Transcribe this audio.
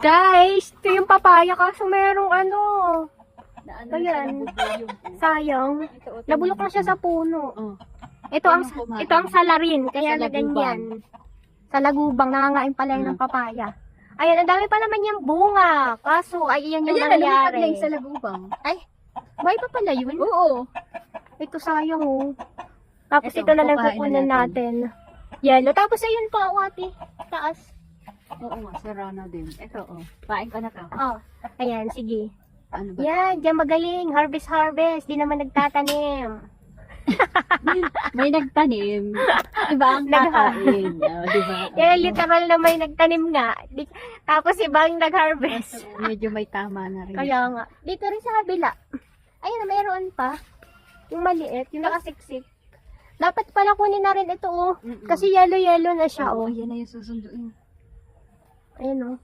Guys, ito yung papaya kaso merong ano. Ayan. Sayang. Nabulok lang siya sa puno. Oh. Ito ang salarin, kaya na ganyan. Sa lagubang, nangangain pala yun ng papaya. Ayan, ang dami pa naman yung bunga. Kaso, ay yan yung nangyari. Sa lagubang. Ay, may pa pala yun? Oo. Ito sayang oh. Tapos Ito, ito na lang kukain kukunin na natin. Yellow. Tapos ayun pa, ate. Taas. Oo nga, sara na din. Ito, oh. Kain ka na to. Oh, ayan, sige. Ano ba? Yan, diyan magaling. Harvest. Di naman nagtatanim. May nagtanim. Iba ang kakain. Oh, diba? Yan, literal na may nagtanim nga. Tapos ibang nag-harvest. Medyo may tama na rin. Kaya nga. Dito rin sa kabila. Ayun, mayroon pa. Yung maliit, yung nakasiksik. Dapat pala kunin na rin ito, oh. Kasi yellow na siya, Oo, oh. yan na yung susunduin. Ayun, oh.